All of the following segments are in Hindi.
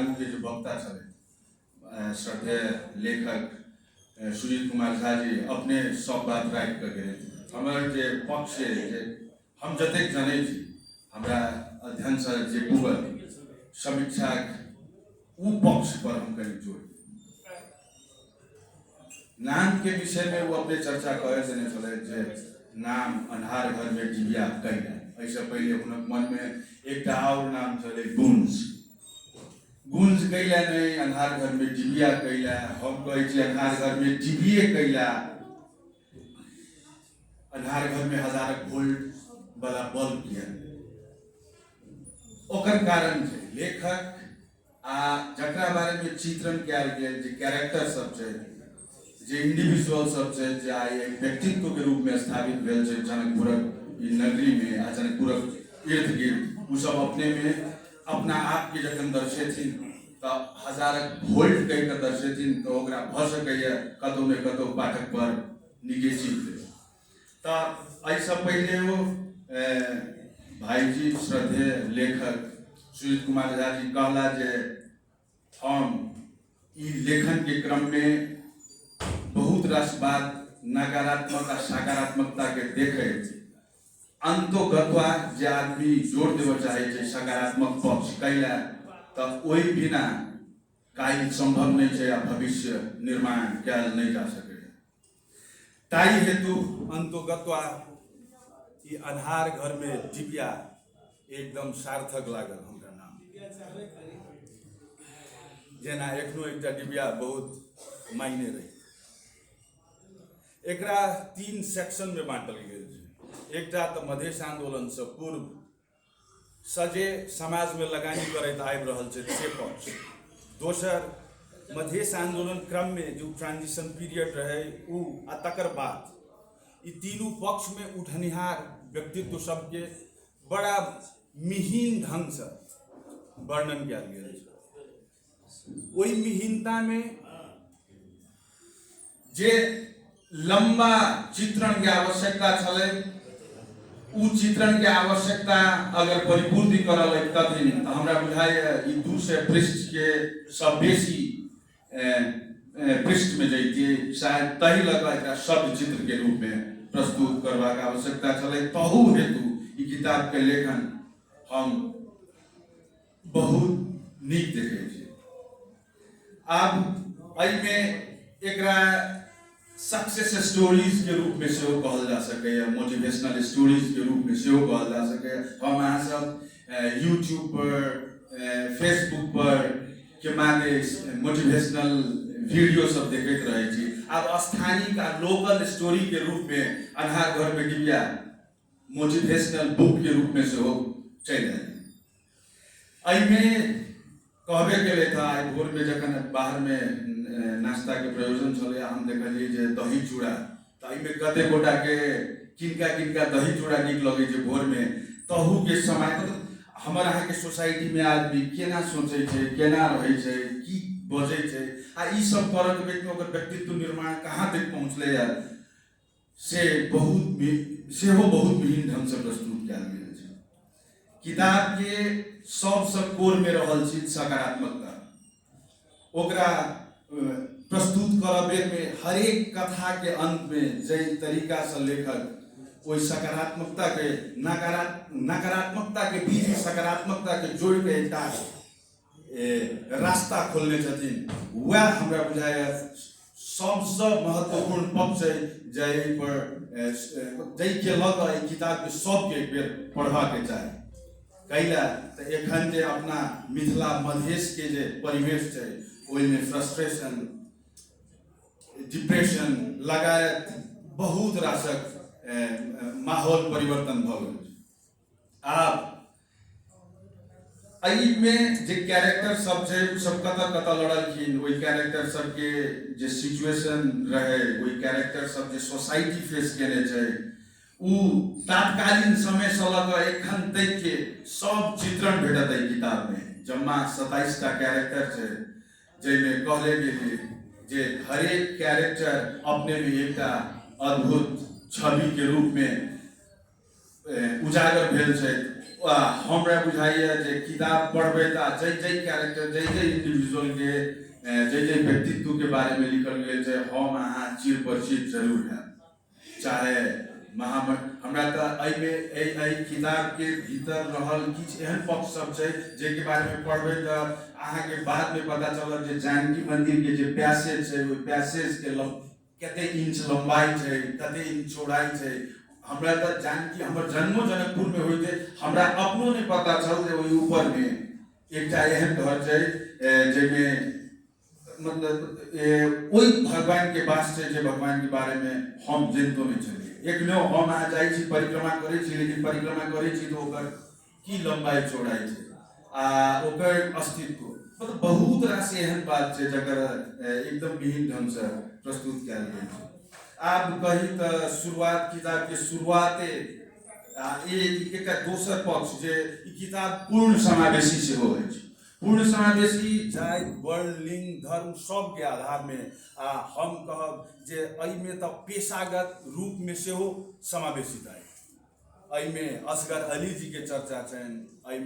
आगू के जो वक्ता छे श्रद्धेय लेखक सुजीत कुमार झा जी अपने सब बात राखि कऽ गेल। हमर जे पक्ष जे हम जतेक जनै छी हमरा अध्ययन से जे पूर्व समीक्षा उ पक्ष पर हम कहीं जोड़ नाम के विषय में वो अपने चर्चा करे से नहीं चले जे नाम अन्हार घर में डिबिया कैला। ऐसे पहले उनक मन में एक और नाम चले गुंज गुंज कैला नहीं अन्हार घर में डिबिया कैला। हम कहे छी अन्हार घर में डिबिये कैला। अन्हार घर में 1000 वोल्ट वाला बल्ब किया ओकर कारण छे लेखक आ जकरा बारे में चित्रण कयल गेल जे कैरेक्टर सब छे जे इंडिविजुअल सब छे जे आइ एक व्यक्तित्व के रूप में स्थापित भेल छे जनकपुरक ई नगरी में आ जनकपुरक इर्द गिर्द उ सब अपने में अपना आप के जखन दर्शेथिन तो 1000 वोल्ट कह के दर्शेथिन तो ओकरा भ सकैया कतौ ने कतौ पाठक पर निगेटिव तो ऐसा पहले वो भाईजी श्रद्धेय लेखक सुजीत कुमार झा जी कहला जे हम ई लेखन के क्रम में बहुत रास बात नकारात्मक आ सकारात्मकता के देखे अंतोगत्वा जे आदमी जोड़ देव चाहे छे सकारात्मक पक्ष कैला तो ओई बिना काई संभव नहीं है भविष्य निर्माण कयल नहीं जा सके। ताई हेतु अंतोगत्वा ई अन्हार घर में डिबिया एकदम सार्थक लागल हमरा नाम। जेना एखनो एकटा डिबिया बहुत मायने रही। एकरा 3 सेक्शन में बांटल गेल छै। एकटा तो मधेश आंदोलन से पूर्व सजे समाज में लगानी करैत आबि रहल छै से पक्ष। दोसर मधेश आंदोलन क्रम में जो ट्रांजिशन पीरियड रहे उ आ तकर बाद ई तीनों पक्ष में उठनिहार व्यक्तित्व सबके बड़ा मिहीन ढंग से वर्णन कयल गेल छै। ओई मिहीनता में जे लंबा चित्रण के आवश्यकता छले उ चित्रण के आवश्यकता अगर परिपूर्ति करल तथिन तो हमरा बुझाय ई 200 पृष्ठ के सब बेसी पृष्ठ में जैतिए शायद तही लगा एकरा शब्द चित्र के रूप में प्रस्तुत करवा के आवश्यकता छले। तहु हेतु ई किताब के लेखन हम बहुत नीक देखे छी। अब अई में एकरा सक्सेस स्टोरीज के रूप में से कहल जा सके या मोटिवेशनल स्टोरीज के रूप में से कहल जा सके। हम अहाँ सब यूट्यूब पर फेसबुक पर के माने मोटिवेशनल वीडियो सब देखते रहे छी। अब स्थानीय का लोकल स्टोरी के रूप में अन्हार घर में डिबिया मोटिवेशनल बुक के रूप में से चल जाए। अई में कहबे के था भोर में जखन बाहर में नाश्ता के प्रयोजन चले हम देखलिए जे दही चूड़ा तो में कते गोटा के किनका दही चूड़ा नीक लगे जे भोर में तहु के समय हमर अहाँ के सोसाइटी में आदमी केना सोचे छे केना रहे छे की बजे छे आ ई सब करऽ के व्यक्ति ओकर व्यक्तित्व निर्माण कहाँ तक पहुँचले या से बहुत मिहीन ढंग से प्रस्तुत कयल गेल छै। किताब के सबसे कोर में रहल चीज सकारात्मकता ओकरा प्रस्तुत करबे में हर एक कथा के अंत में जै तरीका से लेखक ओई सकारात्मकता के नकारात्मकता के बीच सकारात्मकता के जोड़ के एकटा रास्ता खोलने छथिन वह हमरा बुझाय सबसे महत्वपूर्ण पक्ष है जै के लग किताब के सबके एक बेर पढ़वा के चाही। कैला तो एखन जे अपना मिथिला मधेश के जे परिवेश है ओई में फ्रस्ट्रेशन डिप्रेशन लगायत बहुत रासक माहौल परिवर्तन भ गेल। आब अई में जे कैरेक्टर सब छे सब कत लड़लखिन ओई कैरेक्टर सब के जे सिचुएशन रहे ओई कैरेक्टर सब जे सोसाइटी फेस केने छे उ तात्कालीन समय से लग एखन तक के सब चित्रण भेटत है किताब में। जम्मा 27 टा कैरेक्टर छे जैमे कहले गेलिए जे हर एक कैरेक्टर अपने में एक अद्भुत छवि के रूप में उजागर भेल छे। हमरा बुझाइए जे किताब पढ़बै त जै कैरेक्टर जै इंडिविजुअल के जै व्यक्तित्व के बारे में लिखल गेल छै हम अहाँ चिर परिचित जरूर है। चाहे हमरा त एहि किताब के भीतर रहल किछु एहन पक्ष सब छै जे के बारे में पढ़बै त अहाँ के बाद में पता चलत जे जानकी मंदिर के जे पैसेज छै ओहि पैसेज के कते इंच लंबाई छै कते इंच चौड़ाई छै। हमरा त जानकी हमर जन्मो जनकपुर में हुई थे हमरा अपनो नहीं पता चल जे वही ऊपर में एक एहन घर छै जेमें मतलब वही भगवान के बास छै जे भगवान के बारे में हम जनतो नहीं छलिए। एक हम अहाँ जाइ छी परिक्रमा करै छी लेकिन परिक्रमा करै छी तो ओकर की लंबाई चौड़ाई छै ओकर अस्तित्व मतलब बहुत राशि एहन बात छै जकर एकदम विहीन ढंग से प्रस्तुत कयल गेल छै। आप कही तो शुरुआत किताब के शुरुआते एक दोसर पक्ष जे किताब पूर्ण समावेशी से हो पूर्ण समावेशी जाति वर्ण लिंग धर्म सब के आधार में हम कहब जे में तो पेशागत रूप में से हो समावेशित है। में असगर अली जी के चर्चा छन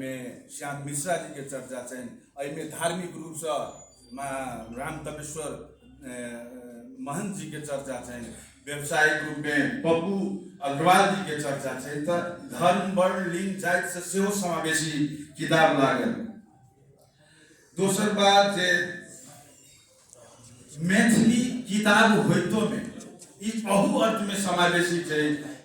में श्याम मिश्रा जी के चर्चा छन में धार्मिक रूप से राम तपेश्वर महंत जी के चर्चा है। व्यवसायिक रूप में पप्पू अग्रवाल जी के चर्चा है। तो धर्म वर्ण लिंग जाति से सेहो समावेशी किताब लागल। दोसर बात जे मैथिली किताब होइतो में अहू अर्थ में समावेशी है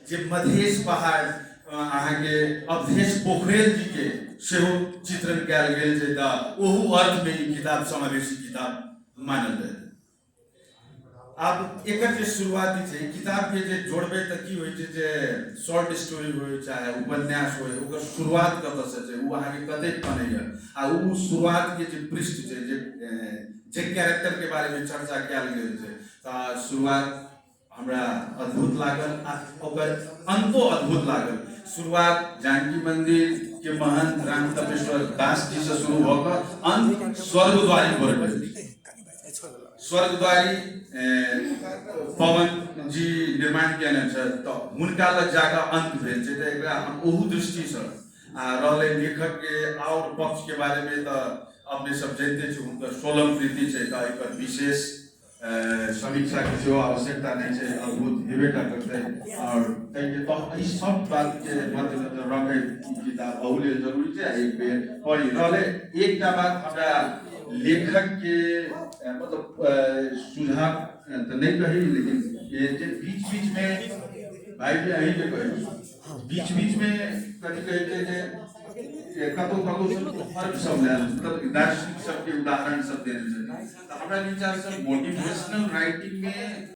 जे मधेश पहाड़ अहाँ के अवधेश पोखरेल जी के सेहो चित्रण कयल गेल छै त ओहू अर्थ में किताब समावेशी किताब मानल जाए। अब एक शुरुआती है किताब के जे जोड़बे त की होय छै जे शॉर्ट स्टोरी हो चाहे उपन्यास हो ओकर शुरुआत कत से छै वो अहाँ के कते बनेया वो शुरुआत के जे पृष्ठ छै जे कैरेक्टर के बारे में चर्चा कयल गेल छै त शुरुआत हमरा अद्भुत लागल ओकर अंतो अद्भुत लागल। शुरुआत जानकी मंदिर के महंत राम तपेश्वर दास जी से शुरू होकर अंत स्वर्गद्वारी पर स्वर्गद्वारी पवन जी निर्माण केने छ तो हुनका लग जाकर अंत भेल छै। त एकरा हम ओहू दृष्टि से रहले लेखक के और पक्ष के बारे में तो अपने सब जानते छ हुनकर 16 कृति छै त एकर विशेष समीक्षा के सेहो आवश्यकता नहीं है अद्भुत हेबेटा करते और तो सब बात के मद्देनजर रखे किताब अहुले जरूरी है एक बेर पढ़ी रहले। एक बात हमरा लेखक के मतलब सुझाव तो नहीं कही लेकिन ये बीच बीच में भाई जी अही के कही बीच बीच में कथी कहते जे कतो फर्क सब मतलब दार्शनिक सब के उदाहरण सब देने चाहिए। तो हमरा विचार से मोटिवेशनल राइटिंग में